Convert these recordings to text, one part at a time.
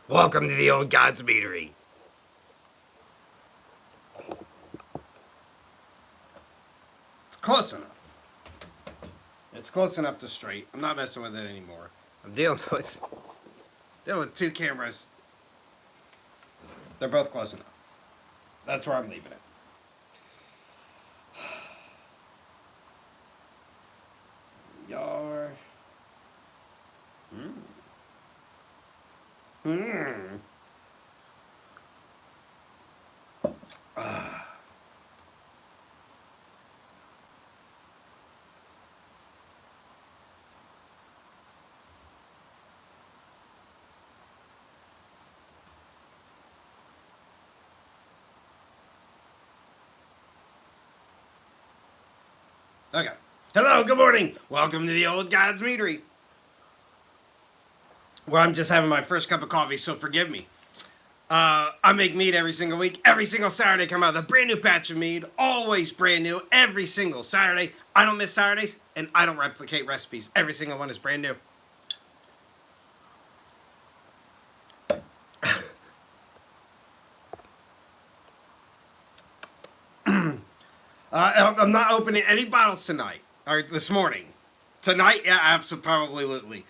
Welcome to the Old Gods Meadery. Close enough. It's close enough to straight. I'm not messing with it anymore. I'm dealing with two cameras. They're both close enough. That's where I'm leaving it. Your. Hmm. Ah. Okay. Hello, good morning. Welcome to the Old Gods Meadery. Where I'm just having my first cup of coffee, so forgive me. I make mead every single week. Every single Saturday, come out with a brand new batch of mead. Always brand new. Every single Saturday. I don't miss Saturdays, and I don't replicate recipes. Every single one is brand new. I'm not opening any bottles tonight or this morning. Tonight, yeah, absolutely.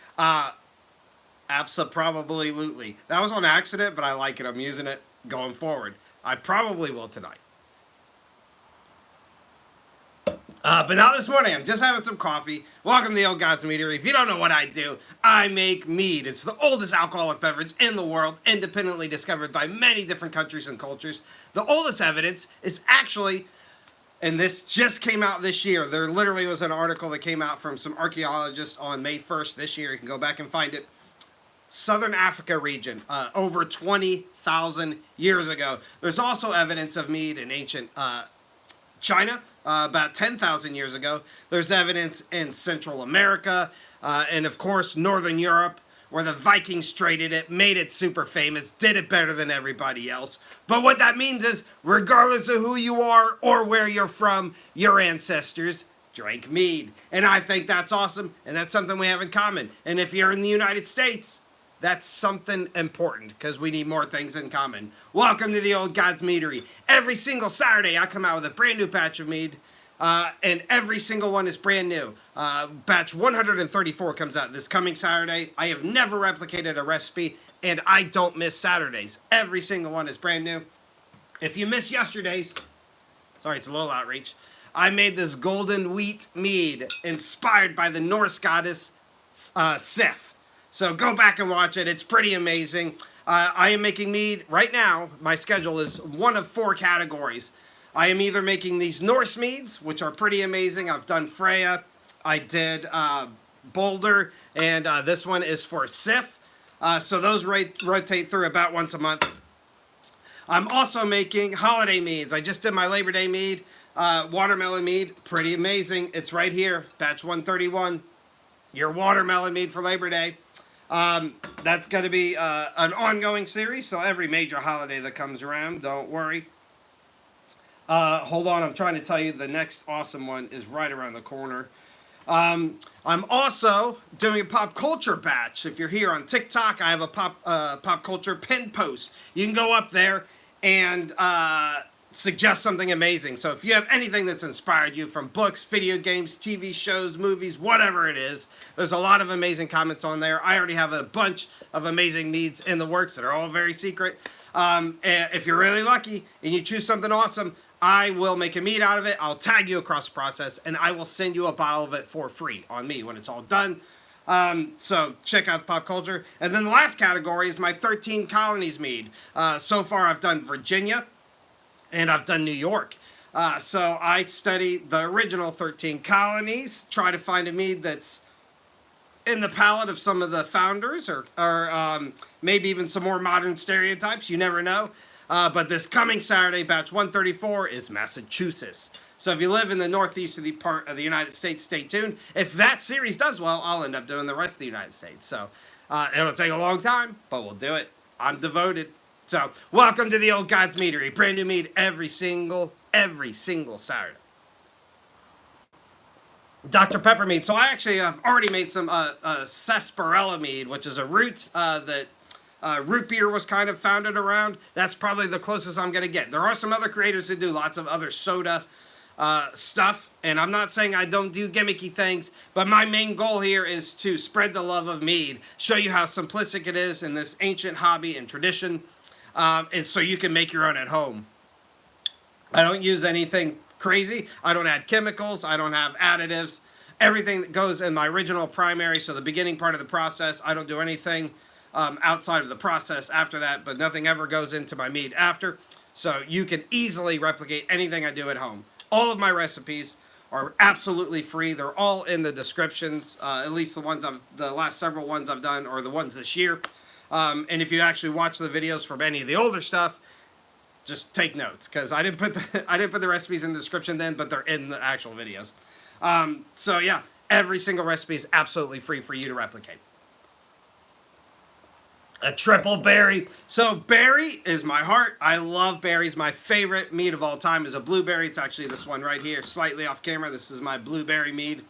Absolutely. That was on accident, but I like it. I'm using it going forward. I probably will tonight. But not this morning. I'm just having some coffee. Welcome to the Old Gods Meadery. If you don't know what I do, I make mead. It's the oldest alcoholic beverage in the world, independently discovered by many different countries and cultures. The oldest evidence is actually, and this just came out this year. There literally was an article that came out from some archaeologists on May 1st this year. You can go back and find it. Southern Africa region, over 20,000 years ago. There's also evidence of mead in ancient China, about 10,000 years ago. There's evidence in Central America, and of course, Northern Europe, where the Vikings traded it, made it super famous, did it better than everybody else. But what that means is, regardless of who you are or where you're from, your ancestors drank mead. And I think that's awesome, and that's something we have in common. And if you're in the United States, that's something important because we need more things in common. Welcome to the Old Gods Meadery. Every single Saturday, I come out with a brand new batch of mead, and every single one is brand new. Batch 134 comes out this coming Saturday. I have never replicated a recipe, and I don't miss Saturdays. Every single one is brand new. If you missed yesterday's, sorry, it's a little outreach. I made this golden wheat mead inspired by the Norse goddess Sif. So go back and watch it. It's pretty amazing. I am making mead right now. My schedule is one of 4 categories. I am either making these Norse meads, which are pretty amazing. I've done Freya. I did Boulder. And this one is for Sif. So those rotate through about once a month. I'm also making holiday meads. I just did my Labor Day mead. Watermelon mead. Pretty amazing. It's right here. Batch 131. Your watermelon mead for Labor Day. That's going to be an ongoing series, so every major holiday that comes around, don't worry. Hold on, I'm trying to tell you the next awesome one is right around the corner. I'm also doing a pop culture batch. If you're here on TikTok, I have a pop culture pin post. You can go up there and suggest something amazing. So if you have anything that's inspired you from books, video games, TV shows, movies, whatever it is, there's a lot of amazing comments on there. I already have a bunch of amazing meads in the works that are all very secret. If you're really lucky and you choose something awesome, I will make a mead out of it. I'll tag you across the process, and I will send you a bottle of it for free on me when it's all done. So check out pop culture. And then the last category is my 13 colonies mead. So far I've done Virginia, and I've done New York. So I study the original 13 colonies, try to find a mead that's in the palate of some of the founders or maybe even some more modern stereotypes. You never know. But this coming Saturday, batch 134 is Massachusetts. So if you live in the northeast of the part of the United States, stay tuned. If that series does well, I'll end up doing the rest of the United States. So it'll take a long time, but we'll do it. I'm devoted. So, welcome to the Old Gods Meadery. Brand new mead every single Saturday. Dr. Pepper mead. So I actually have already made some sarsaparilla mead, which is a root that Root beer was kind of founded around. That's probably the closest I'm going to get. There are some other creators who do lots of other soda stuff, and I'm not saying I don't do gimmicky things, but my main goal here is to spread the love of mead, show you how simplistic it is in this ancient hobby and tradition, and so you can make your own at home. I don't use anything crazy. I don't add chemicals. I don't have additives. Everything that goes in my original primary, so the beginning part of the process, I don't do anything outside of the process after that, but nothing ever goes into my mead after. So you can easily replicate anything I do at home. All of my recipes are absolutely free. They're all in the descriptions, at least the last several ones I've done, or the ones this year. And if you actually watch the videos from any of the older stuff, just take notes, because I didn't put the recipes in the description then, but they're in the actual videos. So yeah, every single recipe is absolutely free for you to replicate. A triple berry. So berry is my heart. I love berries. My favorite mead of all time is a blueberry. It's actually this one right here, slightly off camera. This is my blueberry mead.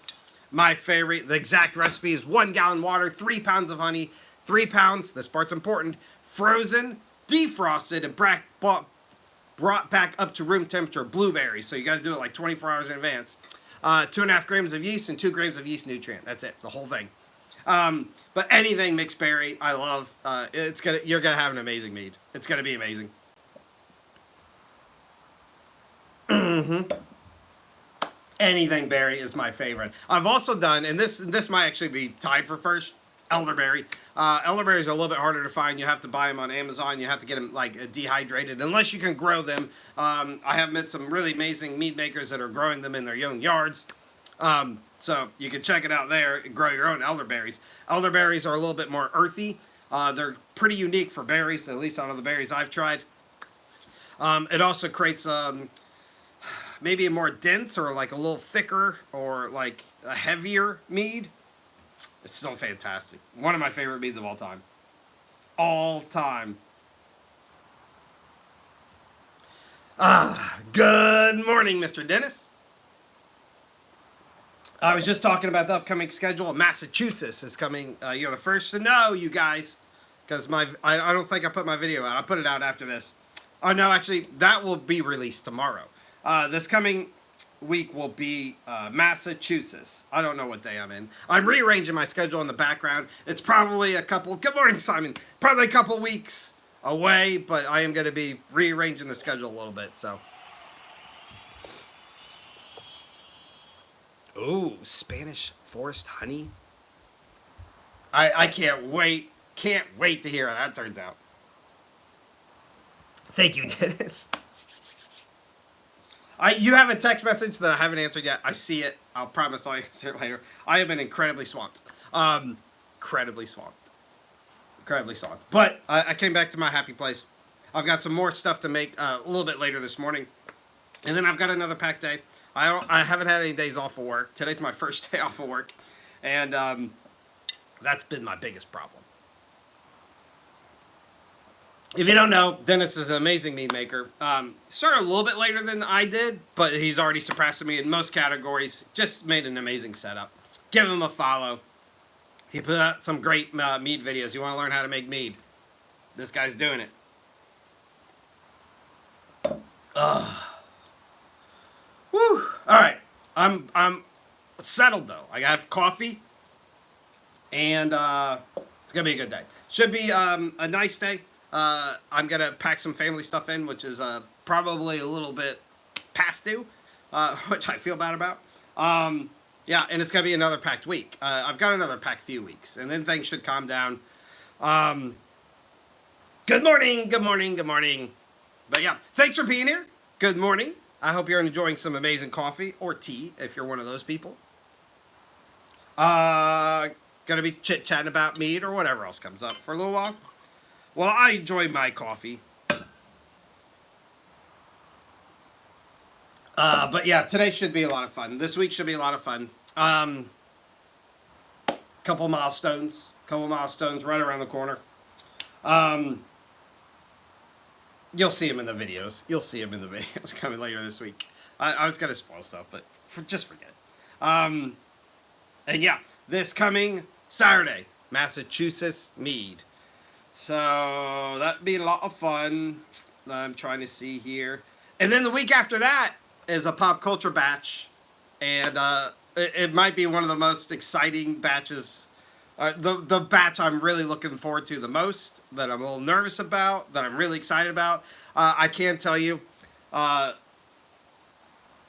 My favorite. The exact recipe is 1 gallon water, 3 pounds of honey, 3 pounds, this part's important, frozen, defrosted, and brought back up to room temperature blueberries. So you got to do it like 24 hours in advance. 2.5 grams of yeast and 2 grams of yeast nutrient. That's it, the whole thing. But anything mixed berry, I love. You're gonna have an amazing mead. It's gonna be amazing. Anything berry is my favorite. I've also done, and this might actually be tied for first, elderberry. Elderberries are a little bit harder to find. You have to buy them on Amazon. You have to get them like dehydrated, unless you can grow them. I have met some really amazing mead makers that are growing them in their own yards. So you can check it out there and grow your own elderberries. Elderberries are a little bit more earthy. They're pretty unique for berries, at least out of the berries I've tried. It also creates maybe a more dense or like a little thicker or like a heavier mead. It's still fantastic. One of my favorite meads of all time. All time. Good morning, Mr. Dennis. I was just talking about the upcoming schedule. Massachusetts is coming. You're the first to know, you guys, because I don't think I put my video out. I'll put it out after this. Oh, no, actually, that will be released tomorrow. This coming week will be Massachusetts. I don't know what day I'm in. I'm rearranging my schedule in the background. It's probably good morning, Simon. Probably a couple weeks away, but I am going to be rearranging the schedule a little bit, so. Ooh, Spanish forest honey. I can't wait. Can't wait to hear how that turns out. Thank you, Dennis. You have a text message that I haven't answered yet. I see it. I'll promise I'll answer it later. I have been incredibly swamped. Incredibly swamped. Incredibly swamped. But I came back to my happy place. I've got some more stuff to make a little bit later this morning. And then I've got another packed day. I haven't had any days off of work. Today's my first day off of work. And that's been my biggest problem. If you don't know, Dennis is an amazing mead maker. Started a little bit later than I did, but he's already surpassed me in most categories. Just made an amazing setup. Give him a follow. He put out some great mead videos. You want to learn how to make mead? This guy's doing it. Woo! All right, I'm settled though. I got coffee, and it's gonna be a good day. Should be a nice day. I'm gonna pack some family stuff in, which is probably a little bit past due, which I feel bad about. Yeah, and it's gonna be another packed week. I've got another packed few weeks, and then things should calm down. Good morning, good morning, good morning. But yeah, thanks for being here. Good morning. I hope you're enjoying some amazing coffee or tea, if you're one of those people. Gonna be chit-chatting about mead or whatever else comes up for a little while. Well, I enjoy my coffee. But yeah, today should be a lot of fun. This week should be a lot of fun. Couple milestones right around the corner. You'll see them in the videos. You'll see them in the videos coming later this week. I was going to spoil stuff, but just forget. And yeah, this coming Saturday, Massachusetts Mead. So that'd be a lot of fun. I'm trying to see here. And then the week after that is a pop culture batch. And it might be one of the most exciting batches. The batch I'm really looking forward to the most, that I'm a little nervous about, that I'm really excited about. I can't tell you. Uh,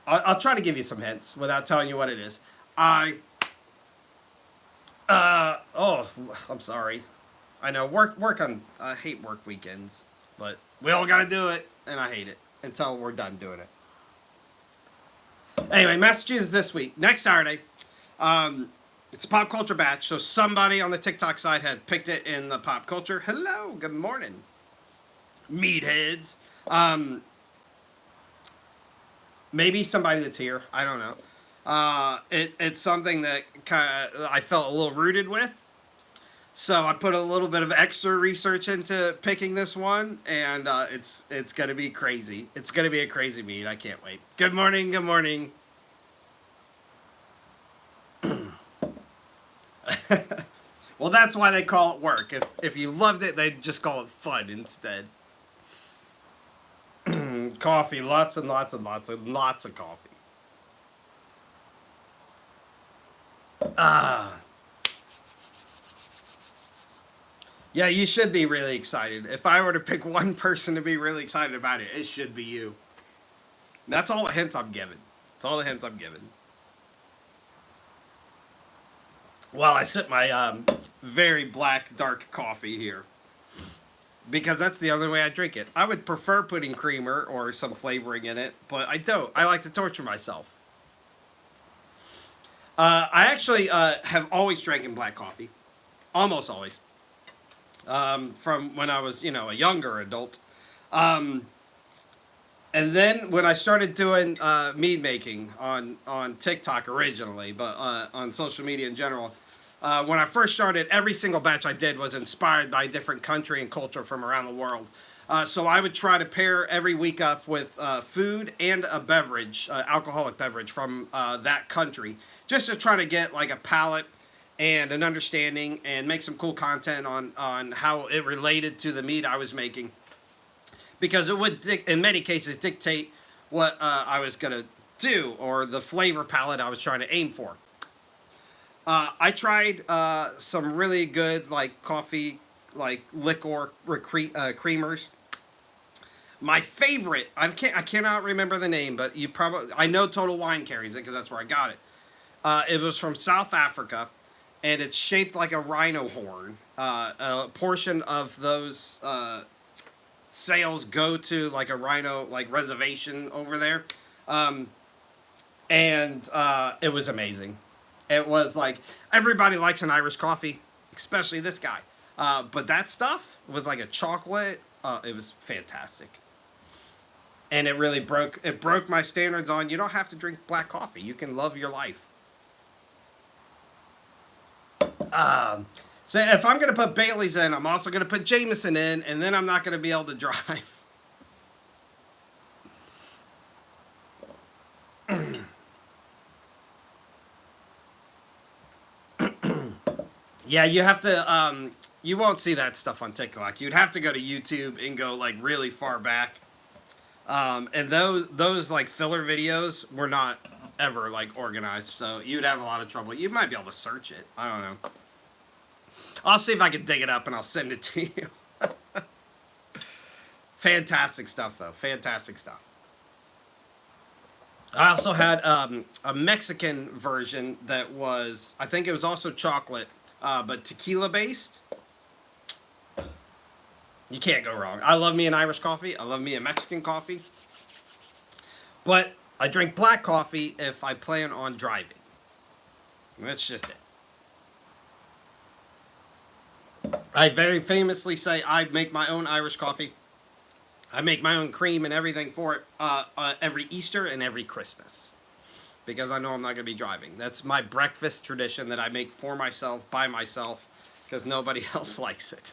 I'll try to give you some hints without telling you what it is. I. Oh, I'm sorry. I know work on. I hate work weekends, but we all gotta do it, and I hate it until we're done doing it. Anyway, Massachusetts this week, next Saturday. It's a pop culture batch, so somebody on the TikTok side had picked it in the pop culture. Hello, good morning, meatheads. Maybe somebody that's here. I don't know. It's something that kind of I felt a little rooted with. So I put a little bit of extra research into picking this one, and it's gonna be crazy. It's gonna be a crazy meet. I can't wait. Good morning. Good morning. Well, that's why they call it work. If you loved it, they'd just call it fun instead. Coffee, lots and lots and lots and lots of coffee. Ah. Yeah, you should be really excited. If I were to pick one person to be really excited about it, it should be you. That's all the hints I'm giving. That's all the hints I'm giving. While I sip my very black, dark coffee here. Because that's the only way I drink it. I would prefer putting creamer or some flavoring in it, but I don't. I like to torture myself. I actually have always drank in black coffee. Almost always. From when I was, a younger adult. And then when I started doing mead making on TikTok originally, but on social media in general, when I first started, every single batch I did was inspired by a different country and culture from around the world. So I would try to pair every week up with food and a beverage, alcoholic beverage from that country, just to try to get like a palate and an understanding and make some cool content on how it related to the mead I was making. Because it would, in many cases, dictate what I was going to do or the flavor palette I was trying to aim for. I tried some really good like coffee, like liquor creamers. My favorite, I cannot remember the name, but I know Total Wine carries it because that's where I got it. It was from South Africa, and it's shaped like a rhino horn. A portion of those sales go to like a rhino like reservation over there, and it was amazing. It was like everybody likes an Irish coffee, especially this guy. But that stuff was like a chocolate. It was fantastic, and it really broke my standards on you don't have to drink black coffee. You can love your life. So if I'm gonna put Bailey's in, I'm also gonna put Jameson in, and then I'm not gonna be able to drive. Yeah, you have to. You won't see that stuff on TikTok. You'd have to go to YouTube and go like really far back. And those like filler videos were not ever like organized, so you'd have a lot of trouble. You might be able to search it. I don't know. I'll see if I can dig it up and I'll send it to you. Fantastic stuff, though. Fantastic stuff. I also had a Mexican version that was, I think it was also chocolate, but tequila based. You can't go wrong. I love me an Irish coffee. I love me a Mexican coffee. But I drink black coffee if I plan on driving. That's just it. I very famously say I make my own Irish coffee. I make my own cream and everything for it every Easter and every Christmas. Because I know I'm not going to be driving. That's my breakfast tradition that I make for myself, by myself, because nobody else likes it.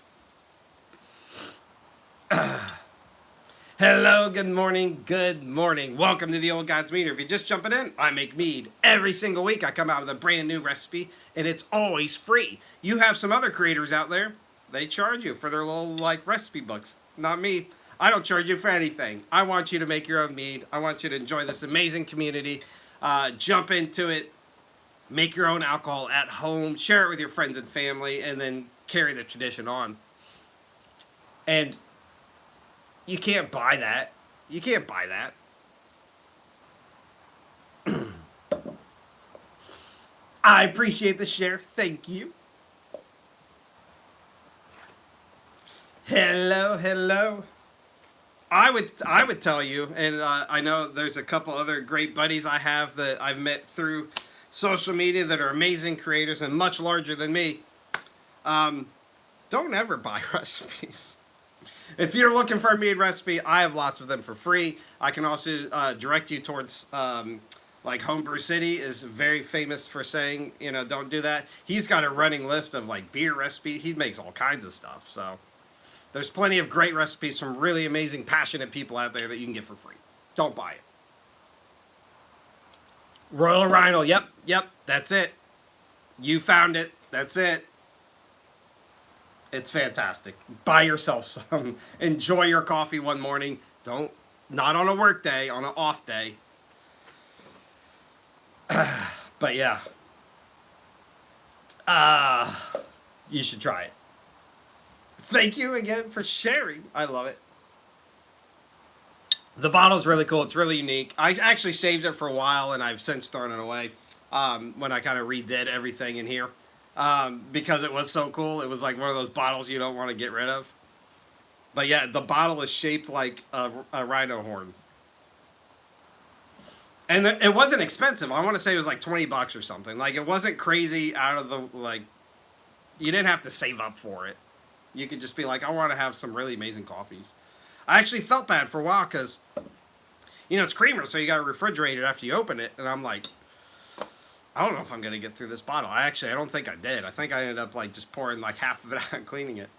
Hello, good morning, good morning. Welcome to the Old God's Meter. If you're just jumping in, I make mead. Every single week I come out with a brand new recipe, and it's always free. You have some other creators out there They charge you for their little like recipe books. Not me. I don't charge you for anything. I want you to make your own mead. I want you to enjoy this amazing community. Jump into it. Make your own alcohol at home. Share it with your friends and family, and then carry the tradition on. And you can't buy that. You can't buy that. I appreciate the share. Thank you. Hello, hello. I would tell you, and I know there's a couple other great buddies I have that I've met through social media that are amazing creators and much larger than me. Don't ever buy recipes. If you're looking for a mead recipe, I have lots of them for free. I can also direct you towards like Homebrew City is very famous for saying, don't do that. He's got a running list of like beer recipes. He makes all kinds of stuff. So there's plenty of great recipes from really amazing, passionate people out there that you can get for free. Don't buy it. Royal Rhino. Yep. That's it. You found it. That's it. It's fantastic. Buy yourself some. Enjoy your coffee one morning. Not on a work day, on an off day. But yeah. You should try it. Thank you again for sharing. I love it. The bottle's really cool. It's really unique. I actually saved it for a while, and I've since thrown it away when I kind of redid everything in here because it was so cool. It was like one of those bottles you don't want to get rid of. But yeah, the bottle is shaped like a rhino horn. And it wasn't expensive. I want to say it was like $20 or something. Like, it wasn't crazy out of the, like, you didn't have to save up for it. You could just be like, I want to have some really amazing coffees. I actually felt bad for a while because, it's creamer, so you got to refrigerate it after you open it. And I'm like, I don't know if I'm going to get through this bottle. I don't think I did. I think I ended up, like, just pouring, like, half of it out and cleaning it.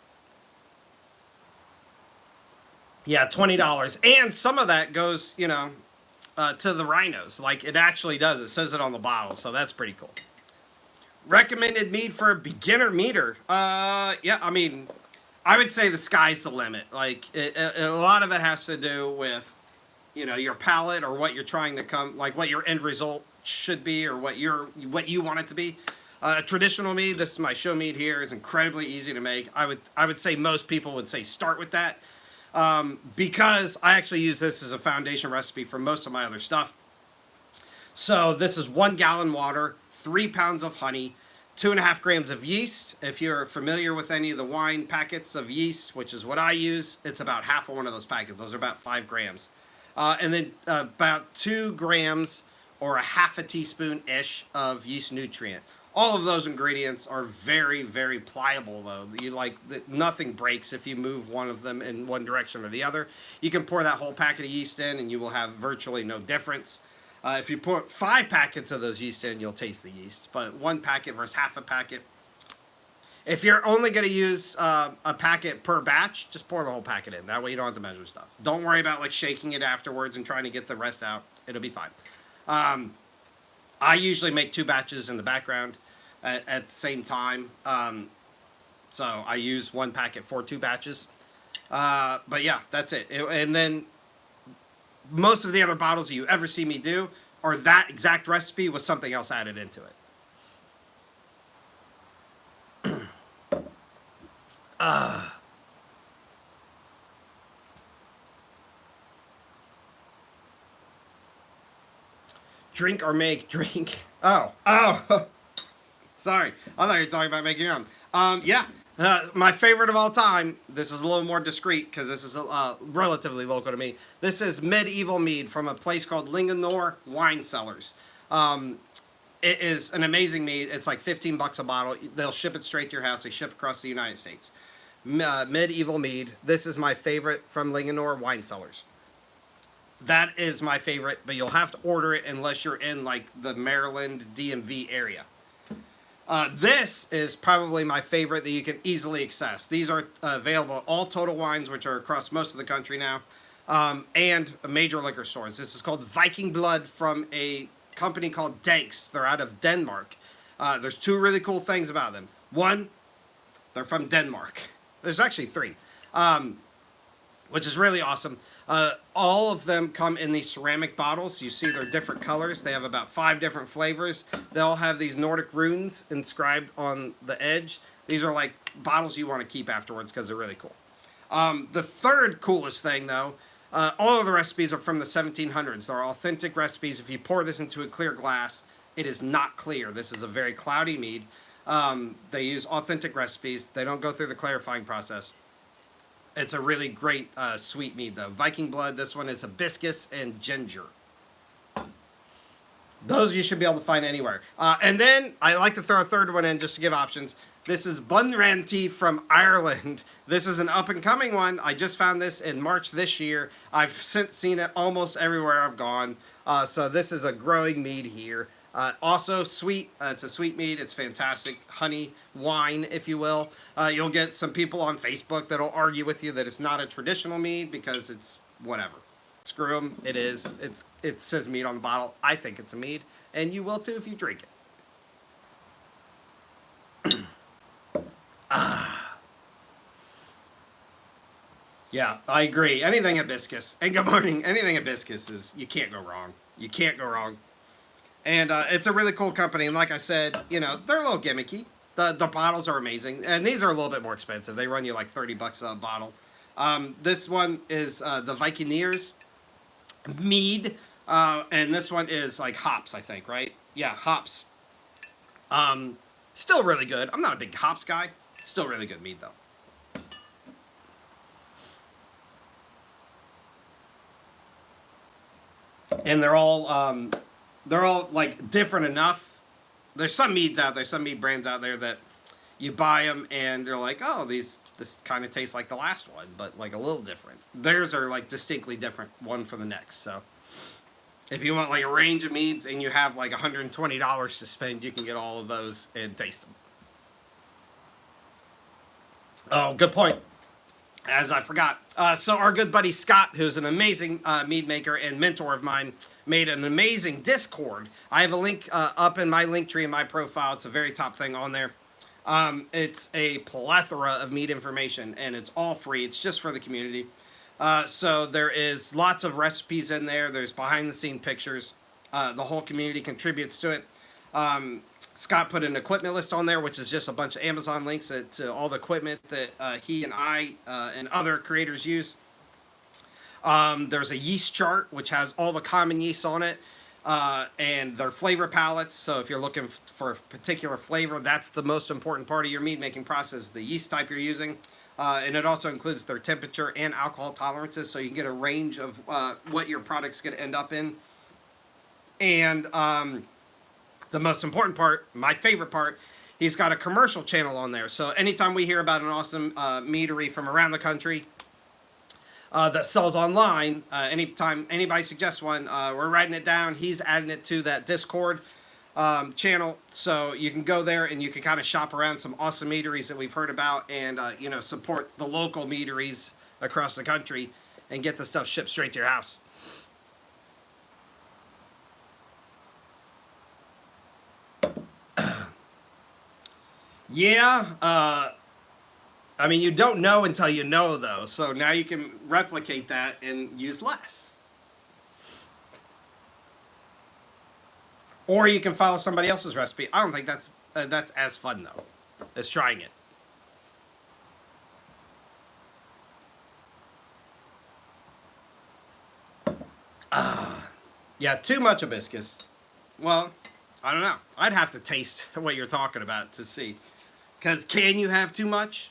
Yeah, $20. And some of that goes, to the rhinos. Like, it actually does. It says it on the bottle, so that's pretty cool. Recommended mead for a beginner meader. Yeah, I mean, I would say the sky's the limit. Like, a lot of it has to do with, your palate or what you're trying to like what your end result should be or what you want it to be. Traditional mead, this is my show mead here, is incredibly easy to make. I would say most people would say start with that. Because I actually use this as a foundation recipe for most of my other stuff. So this is 1 gallon water, 3 pounds of honey, 2.5 grams of yeast. If you're familiar with any of the wine packets of yeast, which is what I use, it's about half of one of those packets. Those are about 5 grams. And then about 2 grams or a half a teaspoon-ish of yeast nutrient. All of those ingredients are very, very pliable, though. Nothing breaks if you move one of them in one direction or the other. You can pour that whole packet of yeast in, and you will have virtually no difference. If you put 5 packets of those yeast in, you'll taste the yeast. But 1 packet versus half a packet. If you're only going to use a packet per batch, just pour the whole packet in. That way you don't have to measure stuff. Don't worry about like shaking it afterwards and trying to get the rest out. It'll be fine. I usually make 2 batches in the background at the same time. So I use 1 packet for 2 batches. But yeah, that's it. And then most of the other bottles that you ever see me do are that exact recipe with something else added into it. Drink or make drink. Oh. Sorry. I thought you were talking about making your own. Yeah. My favorite of all time, this is a little more discreet because this is relatively local to me. This is Medieval Mead from a place called Linganore Wine Cellars. It is an amazing mead. It's like $15 a bottle. They'll ship it straight to your house. They ship across the United States. Medieval Mead. This is my favorite from Linganore Wine Cellars. That is my favorite, but you'll have to order it unless you're in like the Maryland DMV area. This is probably my favorite that you can easily access. These are available at all Total Wines, which are across most of the country now, and major liquor stores. This is called Viking Blood from a company called Dankst. They're out of Denmark. There's 2 really cool things about them. One, they're from Denmark. There's actually 3, which is really awesome. All of them come in these ceramic bottles. You see they're different colors. They have about 5 different flavors. They all have these Nordic runes inscribed on the edge. These are like bottles you want to keep afterwards because they're really cool. The third coolest thing, though, all of the recipes are from the 1700s. They're authentic recipes. If you pour this into a clear glass, it is not clear. This is a very cloudy mead. They use authentic recipes. They don't go through the clarifying process. It's a really great sweet mead, though. Viking Blood, this one is hibiscus and ginger. Those you should be able to find anywhere. And then I like to throw a third one in just to give options. This is Bunranty from Ireland. This is an up-and-coming one. I just found this in March this year. I've since seen it almost everywhere I've gone. So this is a growing mead here. Also sweet. It's a sweet mead. It's fantastic. Honey wine, if you will. You'll get some people on Facebook that'll argue with you that it's not a traditional mead because it's whatever. Screw them. It is. It says mead on the bottle. I think it's a mead, and you will too if you drink it. Yeah, I agree. Anything hibiscus. And good morning. Anything hibiscus is, you can't go wrong. You can't go wrong. And it's a really cool company. And like I said, you know, they're a little gimmicky. The bottles are amazing. And these are a little bit more expensive. They run you like $30 a bottle. This one is the Vikineers mead. And this one is like hops, I think, right? Yeah, hops. Still really good. I'm not a big hops guy. Still really good mead, though. And they're all like different enough. There's some meads out there, some mead brands out there that you buy them and they're like, oh, this kind of tastes like the last one, but like a little different. Theirs are like distinctly different one from the next. So if you want like a range of meads and you have like $120 to spend, you can get all of those and taste them. Oh, good point. As I forgot. So our good buddy Scott, who's an amazing mead maker and mentor of mine, made an amazing Discord. I have a link up in my link tree in my profile. It's a very top thing on there. It's a plethora of mead information, and it's all free. It's just for the community. So there is lots of recipes in there. There's behind-the-scene pictures. The whole community contributes to it. Scott put an equipment list on there, which is just a bunch of Amazon links to all the equipment that he and I and other creators use. There's a yeast chart, which has all the common yeasts on it, and their flavor palettes. So if you're looking for a particular flavor, that's the most important part of your mead making process, the yeast type you're using. And it also includes their temperature and alcohol tolerances, so you can get a range of what your product's going to end up in. And the most important part, my favorite part, he's got a commercial channel on there. So anytime we hear about an awesome meadery from around the country that sells online, anytime anybody suggests one, we're writing it down. He's adding it to that Discord channel. So you can go there and you can kind of shop around some awesome meaderies that we've heard about and, you know, support the local meaderies across the country and get the stuff shipped straight to your house. Yeah, I mean, you don't know until you know, though. So now you can replicate that and use less. Or you can follow somebody else's recipe. I don't think that's as fun, though, as trying it. Yeah, too much hibiscus. Well, I don't know. I'd have to taste what you're talking about to see. Because can you have too much?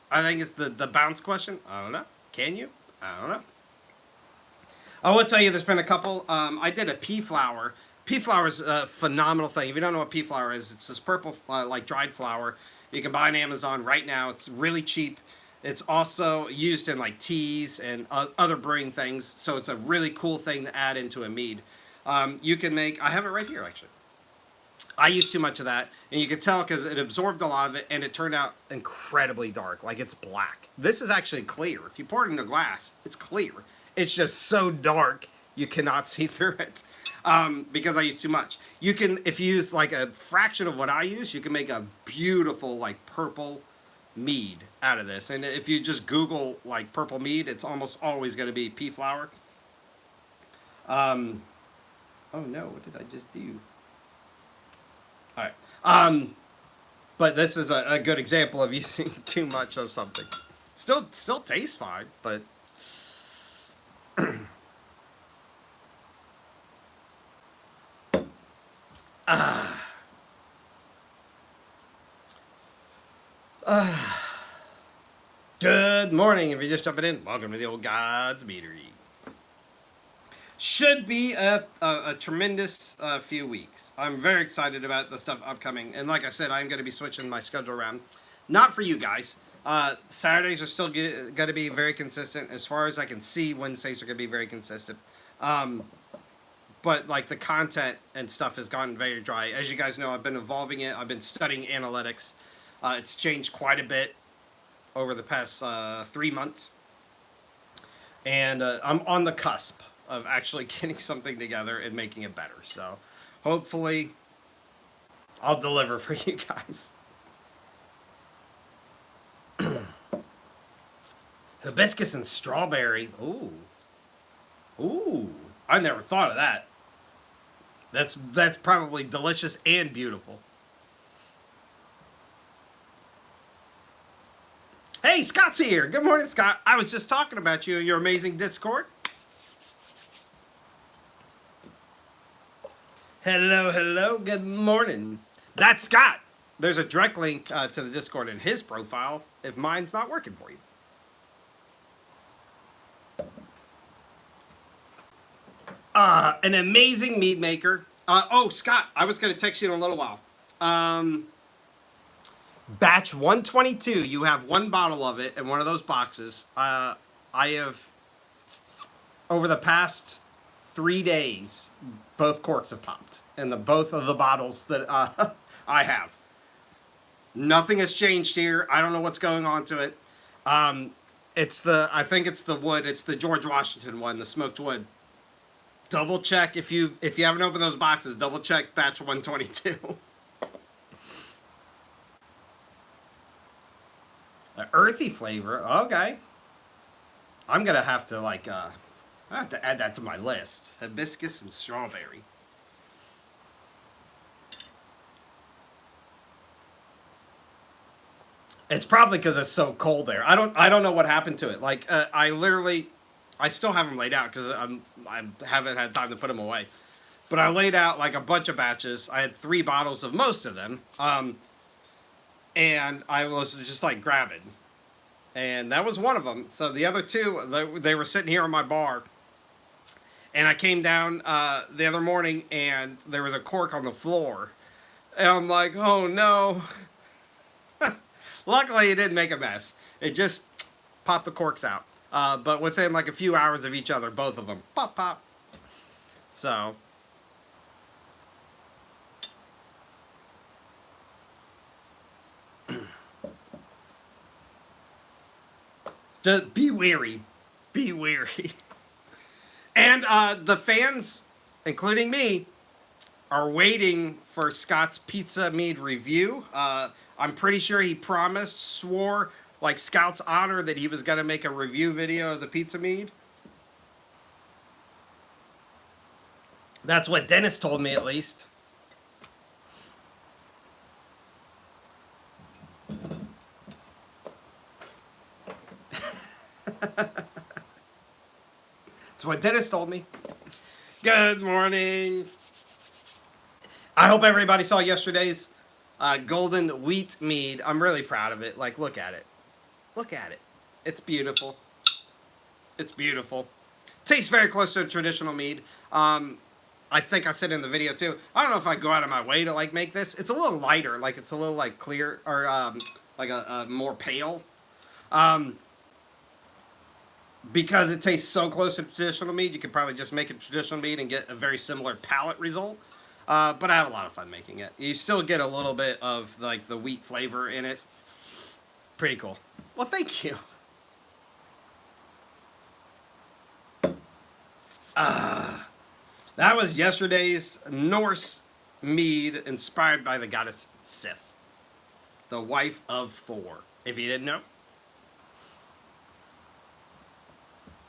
I think it's the bounce question. I don't know. Can you? I don't know. I will tell you there's been a couple. I did a pea flower. Pea flower is a phenomenal thing. If you don't know what pea flower is, it's this purple, like dried flour. You can buy on Amazon right now. It's really cheap. It's also used in like teas and other brewing things. So it's a really cool thing to add into a mead. You can make, I have it right here actually. I used too much of that, and you could tell because it absorbed a lot of it, and it turned out incredibly dark, like it's black. This is actually clear. If you pour it in a glass, it's clear. It's just so dark, you cannot see through it because I used too much. You can, if you use like a fraction of what I use, you can make a beautiful like purple mead out of this. And if you just Google like purple mead, it's almost always going to be pea flower. Um, oh no, what did I just do? All right. But this is a good example of using too much of something. Still tastes fine, but good morning. If you're just jumping in, welcome to the Old God's Meadery. Should be a tremendous few weeks. I'm very excited about the stuff upcoming. And like I said, I'm going to be switching my schedule around. Not for you guys. Saturdays are still going to be very consistent. As far as I can see, Wednesdays are going to be very consistent. But like the content and stuff has gotten very dry. As you guys know, I've been evolving it. I've been studying analytics. It's changed quite a bit over the past 3 months. And I'm on the cusp of actually getting something together and making it better. So hopefully I'll deliver for you guys. Hibiscus and strawberry. Ooh. Ooh. I never thought of that. That's probably delicious and beautiful. Hey, Scott's here. Good morning, Scott. I was just talking about you in your amazing Discord. Hello, hello. Good morning. That's Scott. There's a direct link to the Discord in his profile if mine's not working for you. An amazing mead maker. Oh, Scott, I was going to text you in a little while. Batch 122, you have one bottle of it in one of those boxes. I have, over the past 3 days, both corks have popped in both of the bottles that I have. Nothing has changed here. I don't know what's going on to it. I think it's the wood. It's the George Washington one, the smoked wood. Double check if you haven't opened those boxes. Double check batch 122. An earthy flavor. Okay. I'm gonna have to I have to add that to my list. Hibiscus and strawberry. It's probably because it's so cold there. I don't know what happened to it. Like I still have them laid out because I haven't had time to put them away. But I laid out like a bunch of batches. I had 3 bottles of most of them. And I was just like grabbing. And that was one of them. So the other 2, they were sitting here on my bar. And I came down the other morning and there was a cork on the floor. And I'm like, oh no. Luckily, it didn't make a mess. It just popped the corks out. But within like a few hours of each other, both of them, pop, pop. So. Just be wary. Be wary. And the fans, including me, are waiting for Scott's Pizza Mead review. I'm pretty sure he swore, like Scout's honor, that he was going to make a review video of the Pizza Mead. That's what Dennis told me, at least. That's what Dennis told me. Good morning. I hope everybody saw yesterday's golden wheat mead. I'm really proud of it. Like, look at it. Look at it. It's beautiful. It's beautiful. Tastes very close to a traditional mead. I think I said in the video too. I don't know if I go out of my way to like make this. It's a little lighter. Like it's a little like clear or like a more pale. Because it tastes so close to traditional mead, you could probably just make a traditional mead and get a very similar palate result. But I have a lot of fun making it. You still get a little bit of like the wheat flavor in it. Pretty cool. Well, thank you. That was yesterday's Norse mead inspired by the goddess Sif, the wife of Thor. if you didn't know.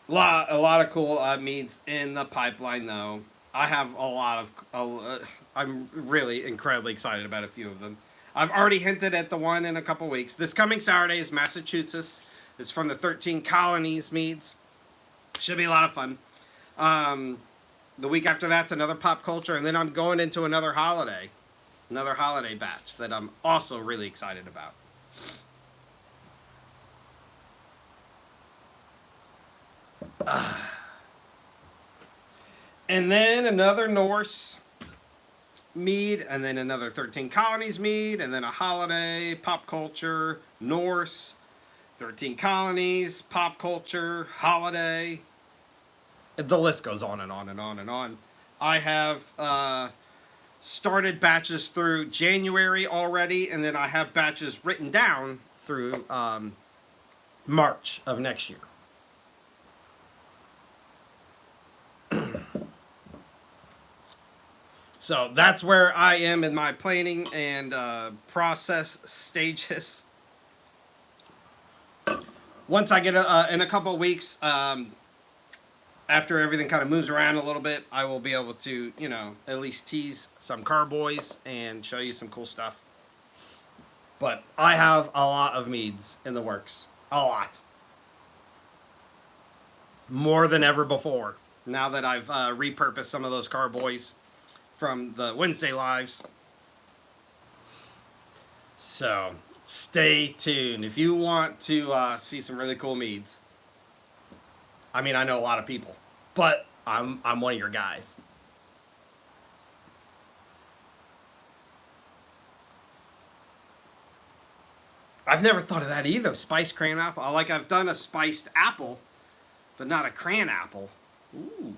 A lot of cool meads in the pipeline, though. I have a lot of. I'm really incredibly excited about a few of them. I've already hinted at the one in a couple weeks. This coming Saturday is Massachusetts. It's from the 13 Colonies meads. Should be a lot of fun. The week after that's another pop culture, and then I'm going into another holiday batch that I'm also really excited about. And then another Norse mead, and then another 13 Colonies mead, and then a holiday, pop culture, Norse, 13 Colonies, pop culture, holiday. The list goes on and on and on and on. I have started batches through January already, and then I have batches written down through March of next year. So that's where I am in my planning and process stages. Once I get in a couple of weeks, after everything kind of moves around a little bit, I will be able to, at least tease some carboys and show you some cool stuff. But I have a lot of meads in the works. A lot. More than ever before. Now that I've repurposed some of those carboys from the Wednesday lives. So stay tuned if you want to see some really cool meads. I mean, I know a lot of people, but I'm one of your guys. I've never thought of that either. Spiced cran apple. I've done a spiced apple, but not a cran apple. Ooh.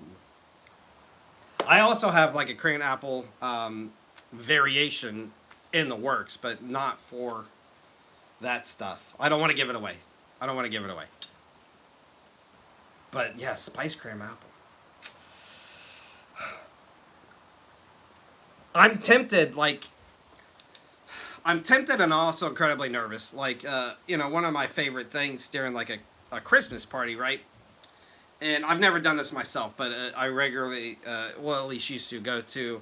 I also have like a cran apple variation in the works, but not for that stuff. I don't want to give it away. But yeah, spiced cran apple. I'm tempted and also incredibly nervous. One of my favorite things during like a Christmas party, right? And I've never done this myself, but I regularly, at least used to go to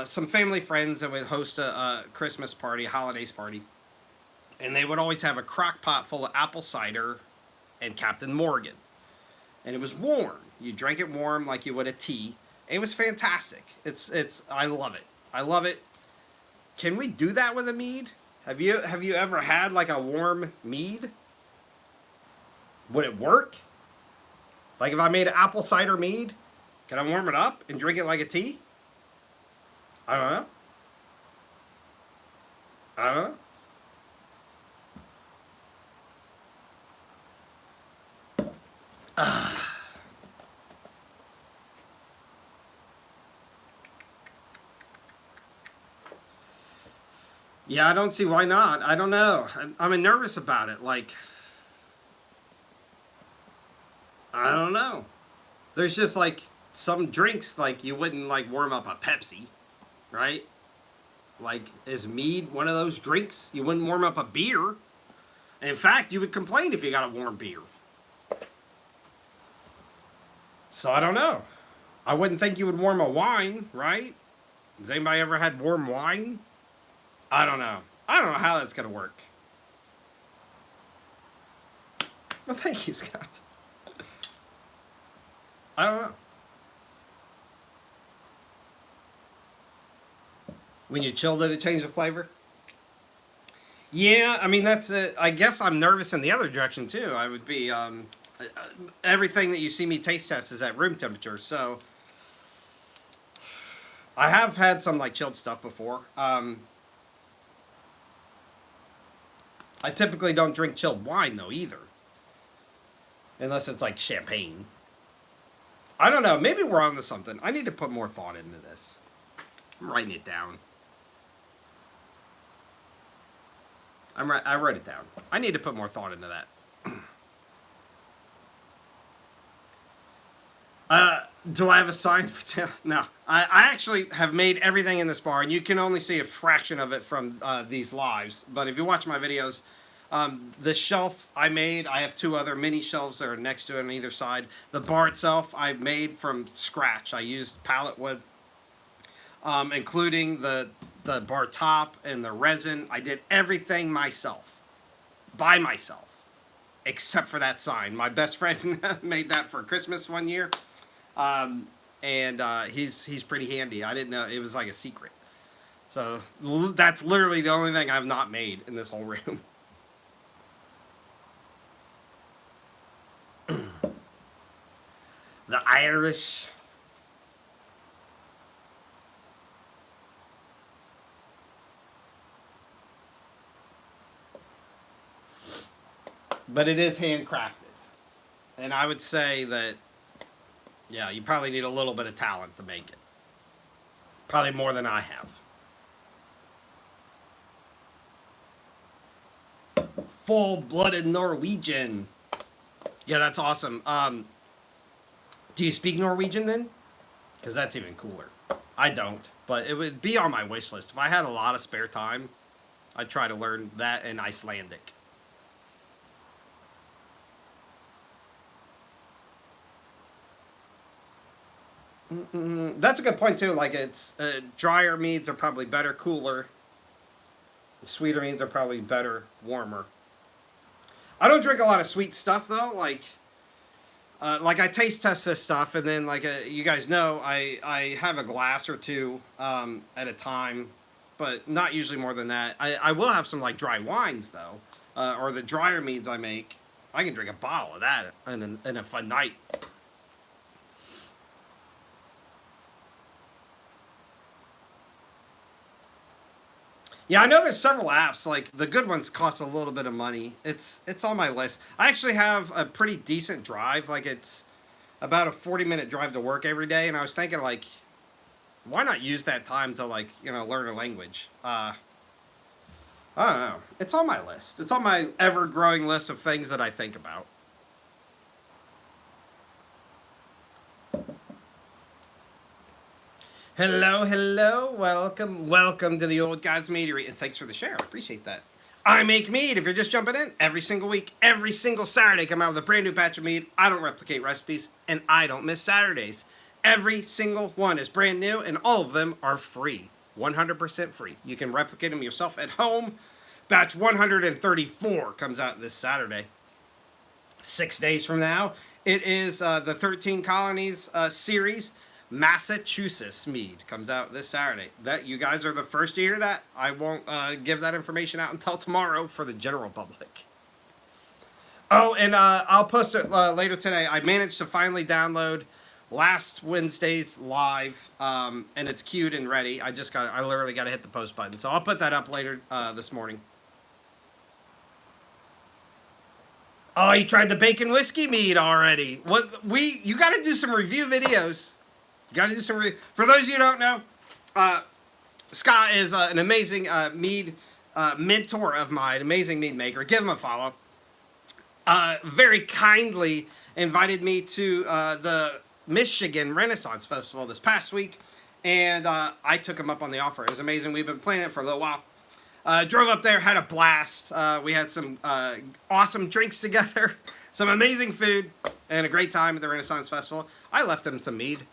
some family friends that would host a Christmas party, a holidays party. And they would always have a crock pot full of apple cider and Captain Morgan. And it was warm. You drank it warm like you would a tea. It was fantastic. I love it. I love it. Can we do that with a mead? Have you ever had like a warm mead? Would it work? Like if I made an apple cider mead, can I warm it up and drink it like a tea? I don't know. Yeah, I don't see why not. I don't know. I'm nervous about it. I don't know. There's just like some drinks like you wouldn't like warm up a Pepsi, right? Like, is mead one of those drinks? You wouldn't warm up a beer. In fact, you would complain if you got a warm beer. So I don't know. I wouldn't think you would warm a wine, right? Has anybody ever had warm wine? I don't know. I don't know how that's going to work. Well, thank you, Scott. I don't know. When you chilled it, it changed the flavor? Yeah, I mean, that's it. I guess I'm nervous in the other direction, too. I would be, everything that you see me taste test is at room temperature, so I have had some, like, chilled stuff before. I typically don't drink chilled wine, though, either. Unless it's, like, champagne. I don't know. Maybe we're on to something. I need to put more thought into this. I'm writing it down. I wrote it down. I need to put more thought into that. Do I have a sign for No. I actually have made everything in this bar, and you can only see a fraction of it from these lives. But if you watch my videos, The shelf I made, I have two other mini shelves that are next to it on either side. The bar itself, I made from scratch. I used pallet wood, including the bar top and the resin. I did everything myself, by myself, except for that sign. My best friend made that for Christmas one year, um, and he's pretty handy. I didn't know it was like a secret. So that's literally the only thing I've not made in this whole room. The Irish. But it is handcrafted. And I would say that, yeah, you probably need a little bit of talent to make it. Probably more than I have. Full-blooded Norwegian. Yeah, that's awesome. Do you speak Norwegian then? Because that's even cooler. I don't, but it would be on my wish list. If I had a lot of spare time, I'd try to learn that in Icelandic. That's a good point too. Like it's drier meads are probably better, cooler. The sweeter meads are probably better, warmer. I don't drink a lot of sweet stuff though. Like I taste test this stuff, and then like you guys know, I have a glass or two at a time, but not usually more than that. I will have some like dry wines though, or the drier meads I make. I can drink a bottle of that in a fun night. Yeah, I know there's several apps. Like the good ones cost a little bit of money. It's on my list. I actually have a pretty decent drive. Like it's about a 40-minute drive to work every day, and I was thinking like, why not use that time to like learn a language? I don't know. It's on my list. It's on my ever-growing list of things that I think about. Hello, hello, welcome to the Old Gods Meadery, and thanks for the share. I appreciate that. I make mead. If you're just jumping in, every single week, every single Saturday, come out with a brand new batch of mead. I don't replicate recipes, and I don't miss Saturdays. Every single one is brand new, and all of them are free. 100% free. You can replicate them yourself at home. Batch 134 comes out this Saturday. 6 days from now, it is the 13 Colonies series. Massachusetts mead comes out this Saturday. That you guys are the first to hear that. I won't give that information out until tomorrow for the general public. Oh, and I'll post it later today. I managed to finally download last Wednesday's live, and it's queued and ready. I literally got to hit the post button. So I'll put that up later this morning. Oh, you tried the bacon whiskey mead already? You got to do some review videos. You got to do some for those of you who don't know, Scott is an amazing mead mentor of mine, amazing mead maker. Give him a follow. Very kindly invited me to the Michigan Renaissance Festival this past week, and I took him up on the offer. It was amazing. We've been planning it for a little while. Drove up there, had a blast. We had some awesome drinks together, some amazing food, and a great time at the Renaissance Festival. I left him some mead.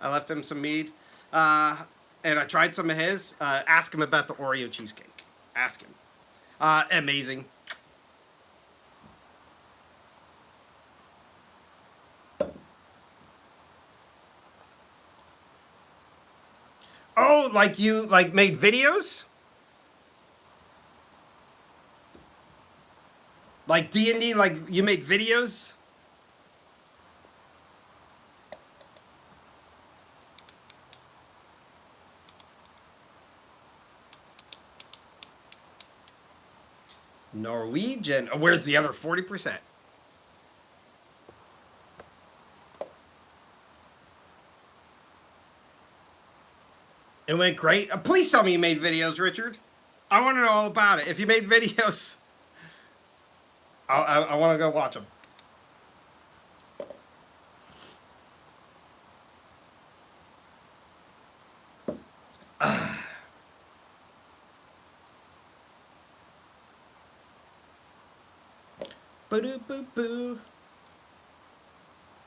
And I tried some of his. Ask him about the Oreo cheesecake. Ask him. Amazing. Oh, like you made videos? Like D&D, like you made videos? Norwegian. Where's the other 40%? It went great. Please tell me you made videos, Richard. I want to know all about it. If you made videos, I want to go watch them. Boo-doo-boo-boo.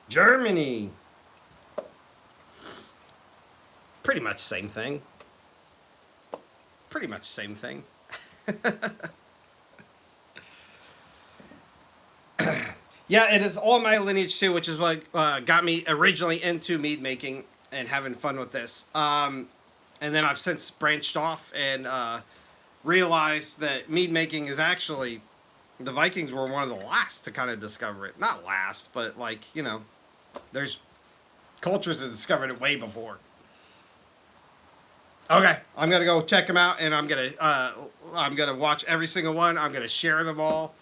Germany. Pretty much same thing. Pretty much same thing. Yeah, it is all my lineage too, which is what got me originally into mead making and having fun with this. And then I've since branched off and realized that mead making is actually, the Vikings were one of the last to kind of discover it. Not last, but like, you know, there's cultures that discovered it way before. Okay, I'm gonna go check them out, and I'm gonna watch every single one. I'm gonna share them all.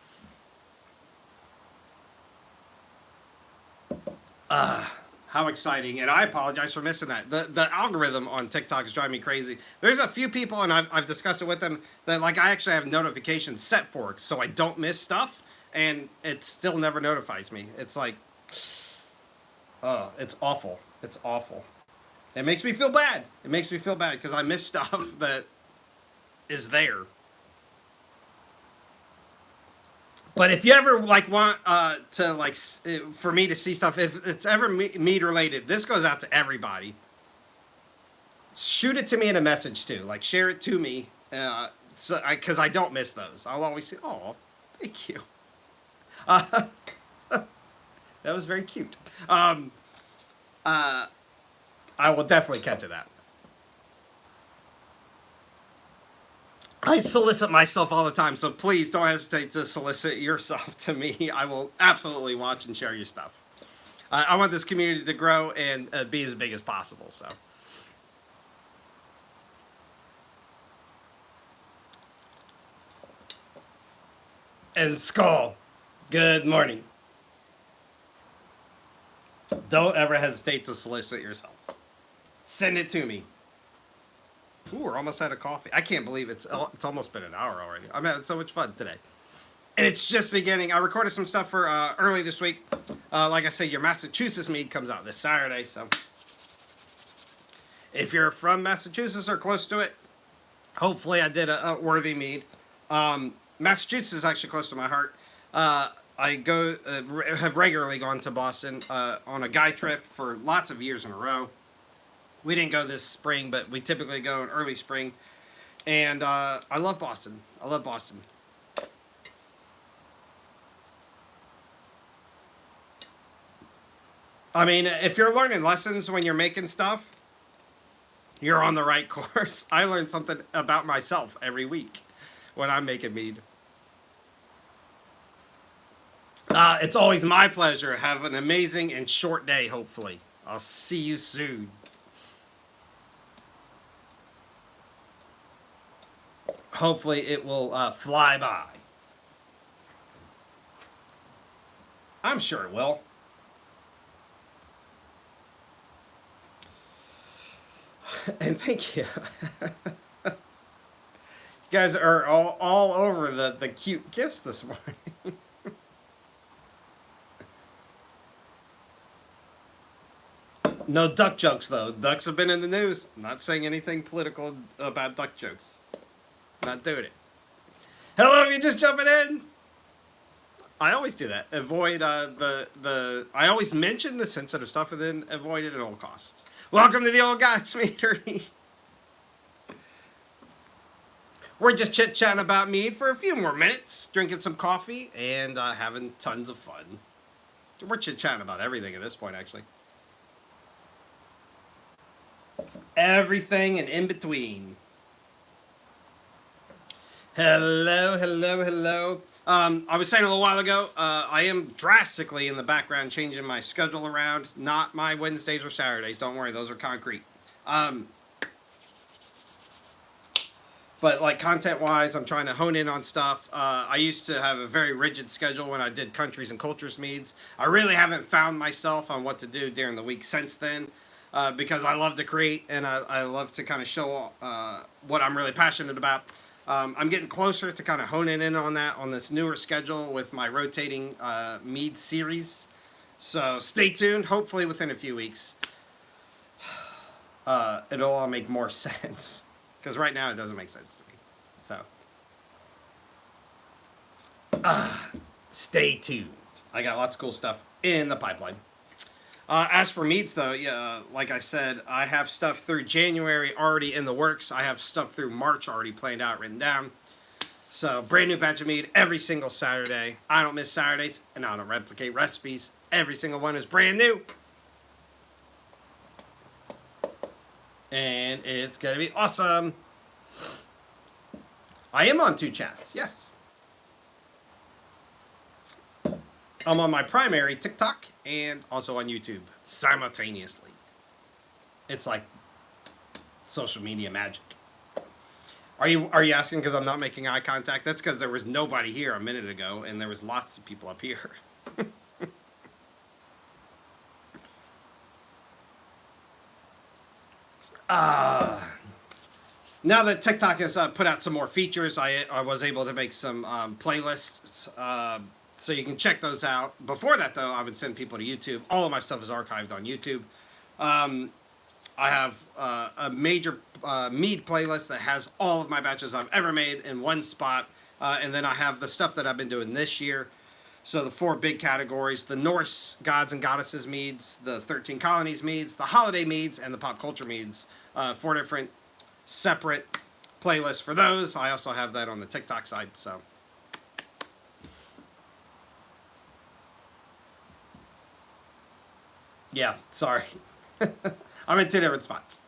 How exciting. And I apologize for missing that. The algorithm on TikTok is driving me crazy. There's a few people, and I've discussed it with them, that like I actually have notifications set for it so I don't miss stuff, and it still never notifies me. It's like, it's awful. It's awful. It makes me feel bad. It makes me feel bad because I miss stuff that is there. But if you ever like want to like for me to see stuff, if it's ever mead related, this goes out to everybody. Shoot it to me in a message too. Like share it to me, because I don't miss those. I'll always say, "Oh, thank you." That was very cute. I will definitely catch to that. I solicit myself all the time, so please don't hesitate to solicit yourself to me. I will absolutely watch and share your stuff. I want this community to grow and be as big as possible. So, and Skull, good morning. Don't ever hesitate to solicit yourself. Send it to me. Ooh, we're almost out of coffee. I can't believe it's almost been an hour already. I'm having so much fun today. And it's just beginning. I recorded some stuff for early this week. Like I said, your Massachusetts mead comes out this Saturday. So if you're from Massachusetts or close to it, hopefully I did a worthy mead. Massachusetts is actually close to my heart. Have regularly gone to Boston on a guy trip for lots of years in a row. We didn't go this spring, but we typically go in early spring. And I love Boston. I love Boston. I mean, if you're learning lessons when you're making stuff, you're on the right course. I learn something about myself every week when I'm making mead. It's always my pleasure. Have an amazing and short day, hopefully. I'll see you soon. Hopefully it will fly by. I'm sure it will. And thank you. You guys are all over the cute gifts this morning. No duck jokes, though. Ducks have been in the news. I'm not saying anything political about duck jokes. Not doing it. Hello, if you're just jumping in. I always do that. Avoid I always mention the sensitive stuff and then avoid it at all costs. Welcome to the Old Gods Meadery. We're just chit-chatting about mead for a few more minutes, drinking some coffee, and having tons of fun. We're chit-chatting about everything at this point, actually. Everything and in between. Hello, hello, hello. I was saying a little while ago, I am drastically in the background changing my schedule around. Not my Wednesdays or Saturdays. Don't worry, those are concrete. But like content-wise, I'm trying to hone in on stuff. I used to have a very rigid schedule when I did countries and cultures meads. I really haven't found myself on what to do during the week since then. Because I love to create and I love to kind of show what I'm really passionate about. I'm getting closer to kind of honing in on that on this newer schedule with my rotating mead series. So stay tuned. Hopefully within a few weeks, it'll all make more sense. Because right now it doesn't make sense to me. Stay tuned. I got lots of cool stuff in the pipeline. As for meads, though, yeah, like I said, I have stuff through January already in the works. I have stuff through March already planned out, written down. So, brand new batch of mead every single Saturday. I don't miss Saturdays, and I don't replicate recipes. Every single one is brand new. And it's going to be awesome. I am on 2 chats, yes. I'm on my primary TikTok and also on YouTube simultaneously. It's like social media magic. Are you asking because I'm not making eye contact? That's because there was nobody here a minute ago, and there was lots of people up here. Now that TikTok has put out some more features, I was able to make some playlists, so you can check those out. Before that, though, I would send people to YouTube. All of my stuff is archived on YouTube. I have a major mead playlist that has all of my batches I've ever made in one spot, and then I have the stuff that I've been doing this year. So the 4 big categories: the Norse gods and goddesses meads, the 13 colonies meads, the holiday meads, and the pop culture meads. 4 different separate playlists for those. I also have that on the TikTok side. So yeah, sorry. I'm in 2 different spots.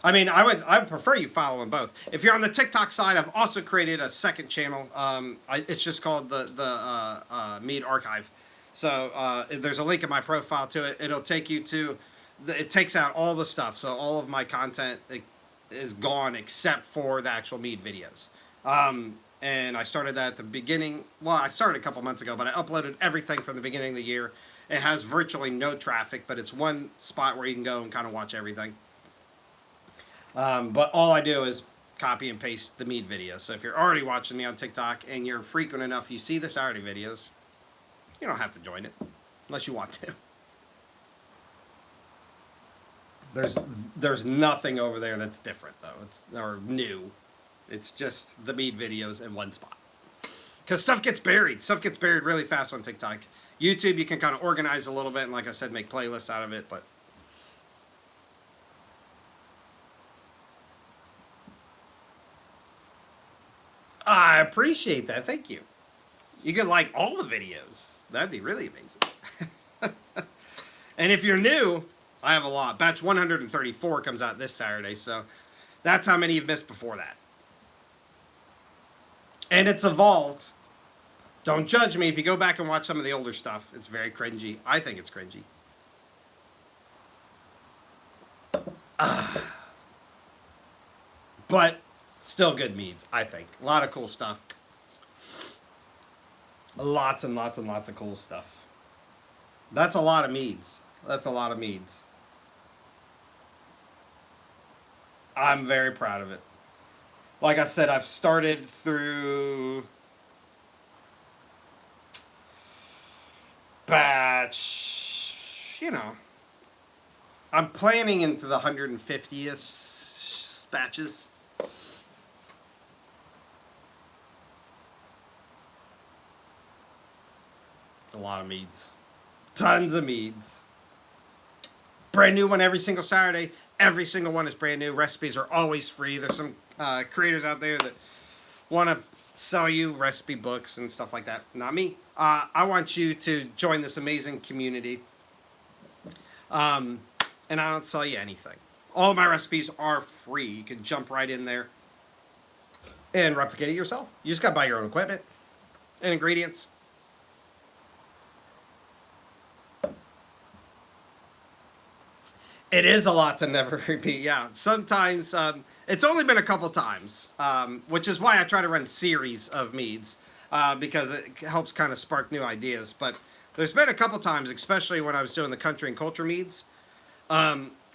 I mean, I would prefer you follow them both. If you're on the TikTok side, I've also created a second channel. It's just called the Mead Archive. So there's a link in my profile to it. It'll take you to. It takes out all the stuff, so all of my content is gone except for the actual mead videos. And I started that at the beginning. Well, I started a couple months ago, but I uploaded everything from the beginning of the year. It has virtually no traffic, but it's one spot where you can go and kind of watch everything. But all I do is copy and paste the mead videos. So if you're already watching me on TikTok and you're frequent enough, you see the Saturday videos, you don't have to join it unless you want to. There's nothing over there that's different though. Or new. It's just the mead videos in one spot. Because stuff gets buried. Stuff gets buried really fast on TikTok. YouTube, you can kind of organize a little bit, and like I said, make playlists out of it. But I appreciate that. Thank you. You can like all the videos. That'd be really amazing. And if you're new, I have a lot. Batch 134 comes out this Saturday, so that's how many you've missed before that. And it's evolved. Don't judge me if you go back and watch some of the older stuff. It's very cringy. I think it's cringy. But still good meads, I think. A lot of cool stuff. Lots and lots and lots of cool stuff. That's a lot of meads. That's a lot of meads. I'm very proud of it. Like I said, I've started through batch, I'm planning into the 150th batches. A lot of meads. Tons of meads. Brand new one every single Saturday. Every single one is brand new. Recipes are always free. There's some creators out there that want to sell you recipe books and stuff like that. Not me. I want you to join this amazing community. And I don't sell you anything. All of my recipes are free. You can jump right in there and replicate it yourself. You just got to buy your own equipment and ingredients. It is a lot to never repeat. Yeah, sometimes it's only been a couple times, which is why I try to run series of meads because it helps kind of spark new ideas. But there's been a couple times, especially when I was doing the country and culture meads,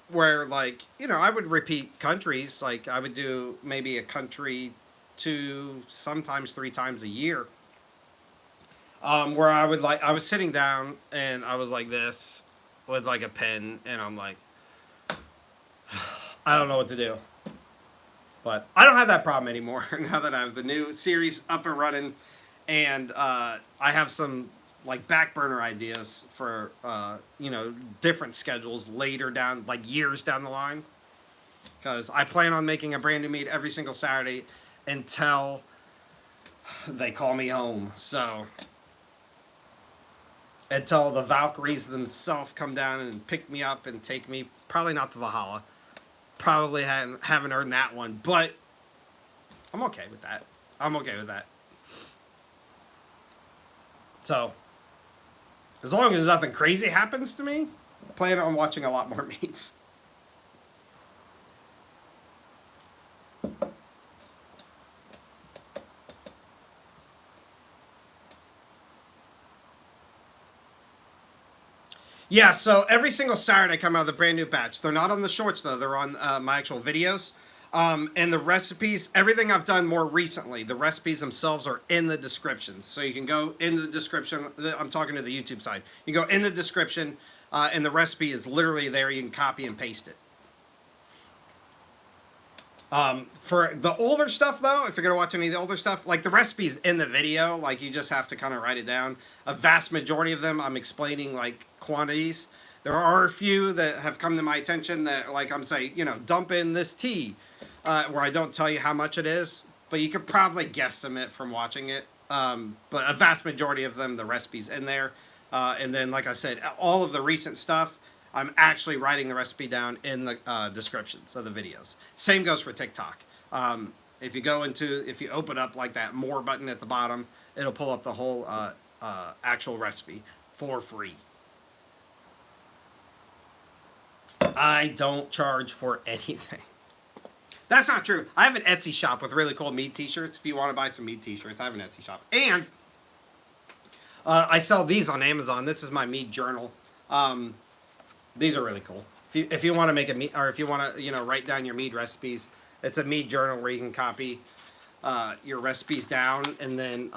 where I would repeat countries. Like I would do maybe a country 2, sometimes 3 times a year. Where I was sitting down and I was like this with like a pen, and I'm like, I don't know what to do. But I don't have that problem anymore now that I have the new series up and running, and I have some like back burner ideas for different schedules later down, like years down the line, because I plan on making a brand new meet every single Saturday until they call me home. So until the Valkyries themselves come down and pick me up and take me, probably not to Valhalla. Probably haven't earned that one, but I'm okay with that. I'm okay with that. So, as long as nothing crazy happens to me, I plan on watching a lot more meets. Yeah, so every single Saturday I come out with a brand new batch. They're not on the shorts though; they're on my actual videos. And the recipes, everything I've done more recently, the recipes themselves are in the description. So you can go in the description. I'm talking to the YouTube side. You go in the description, and the recipe is literally there. You can copy and paste it. For the older stuff, though, if you're gonna watch any of the older stuff, like the recipes in the video, like you just have to kind of write it down. A vast majority of them, I'm explaining like quantities. There are a few that have come to my attention that, like, I'm saying, dump in this tea, where I don't tell you how much it is, but you could probably guesstimate from watching it. But a vast majority of them, the recipes in there, and then, like I said, all of the recent stuff. I'm actually writing the recipe down in the descriptions of the videos. Same goes for TikTok. If you open up like that more button at the bottom, it'll pull up the whole actual recipe for free. I don't charge for anything. That's not true. I have an Etsy shop with really cool MEAD t-shirts. If you want to buy some MEAD t-shirts, I have an Etsy shop. And I sell these on Amazon. This is my MEAD journal. These are really cool. If you want to make a mead, or if you want to write down your mead recipes, it's a MEAD journal where you can copy your recipes down, and then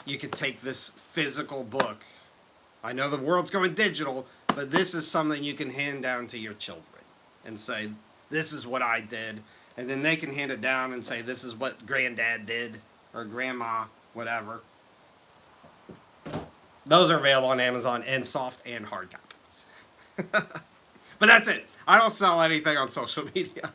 you could take this physical book. I know the world's going digital, but this is something you can hand down to your children and say, "This is what I did," and then they can hand it down and say, "This is what Granddad did," or Grandma, whatever. Those are available on Amazon in soft and hard copies. But that's it. I don't sell anything on social media.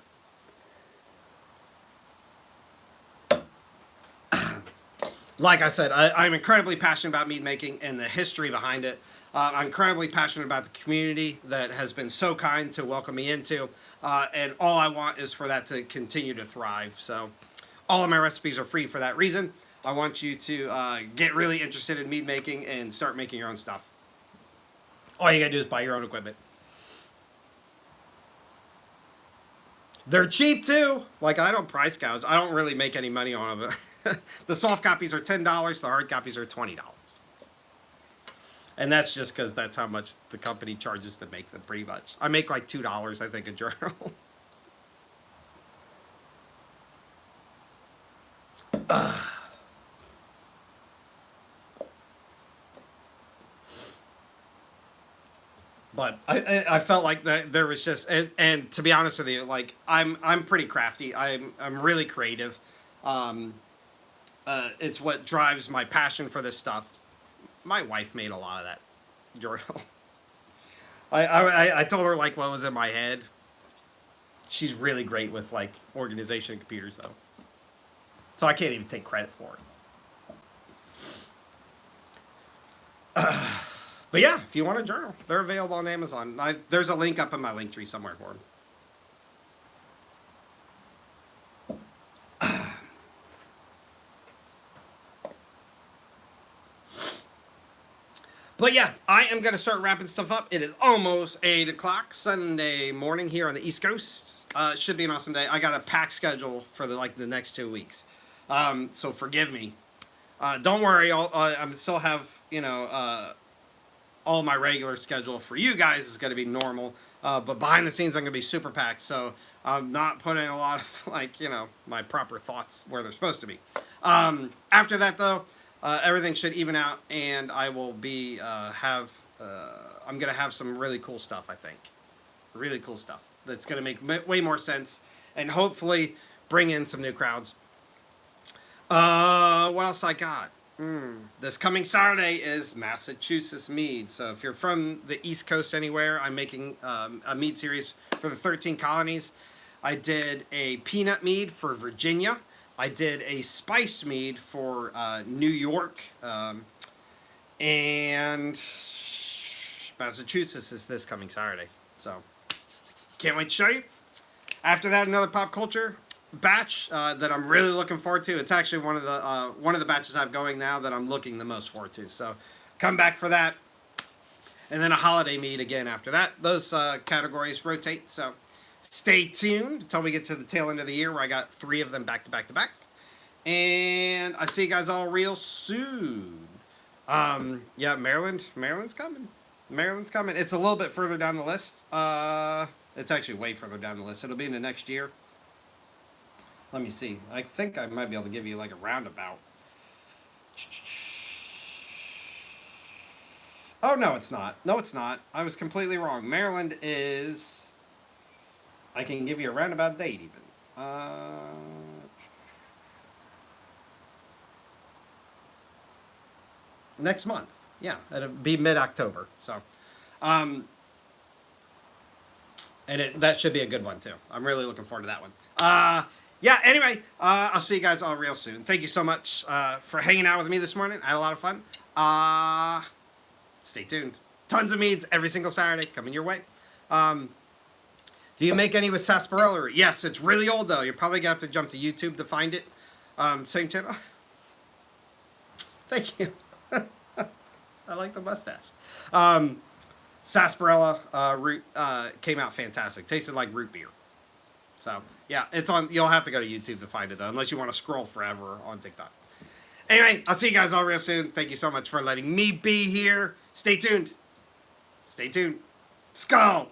Like I said, I'm incredibly passionate about mead making and the history behind it. I'm incredibly passionate about the community that has been so kind to welcome me into. And all I want is for that to continue to thrive. So all of my recipes are free for that reason. I want you to get really interested in mead making and start making your own stuff. All you gotta do is buy your own equipment. They're cheap too. Like, I don't price gouge. I don't really make any money on them. The soft copies are $10. The hard copies are $20. And that's just because that's how much the company charges to make them, pretty much. I make like $2, I think, a journal. But I felt like that there was just, and to be honest with you, like I'm pretty crafty. I'm really creative. It's what drives my passion for this stuff. My wife made a lot of that journal. I told her like what was in my head. She's really great with like organization and computers though, so I can't even take credit for it. But yeah, if you want a journal, they're available on Amazon. There's a link up in my link tree somewhere for them. But yeah, I am going to start wrapping stuff up. It is almost 8 o'clock Sunday morning here on the East Coast. Should be an awesome day. I got a packed schedule for the next 2 weeks. So forgive me. Don't worry, I still have, all my regular schedule for you guys is going to be normal, but behind the scenes I'm going to be super packed, so I'm not putting a lot of my proper thoughts where they're supposed to be. After that though, everything should even out, and I will be I'm going to have some really cool stuff. I think really cool stuff that's going to make way more sense, and hopefully bring in some new crowds. What else I got? This coming Saturday is Massachusetts Mead. So if you're from the East Coast anywhere, I'm making a mead series for the 13 colonies. I did a peanut mead for Virginia. I did a spiced mead for New York. And Massachusetts is this coming Saturday. So can't wait to show you. After that, another pop culture batch that I'm really looking forward to. It's actually one of the batches I have going now that I'm looking the most forward to. So come back for that. And then a holiday mead again after that. Those categories rotate. So stay tuned until we get to the tail end of the year where I got 3 of them back to back to back. And I see you guys all real soon. Yeah, Maryland's coming. Maryland's coming. It's a little bit further down the list. It's actually way further down the list. It'll be in the next year. Let me see. I think I might be able to give you like a roundabout. Oh, no, it's not. No, it's not. I was completely wrong. Maryland is... I can give you a roundabout date even. Next month. Yeah, it'll be mid-October. So, and that should be a good one too. I'm really looking forward to that one. Yeah, anyway, I'll see you guys all real soon. Thank you so much for hanging out with me this morning. I had a lot of fun. Stay tuned. Tons of meads every single Saturday coming your way. Do you make any with sarsaparilla? Yes, it's really old though. You're probably going to have to jump to YouTube to find it. Same channel. Thank you. I like the mustache. Sarsaparilla root came out fantastic. Tasted like root beer. So, yeah, it's on. You'll have to go to YouTube to find it, though, unless you want to scroll forever on TikTok. Anyway, I'll see you guys all real soon. Thank you so much for letting me be here. Stay tuned. Stay tuned. Skull!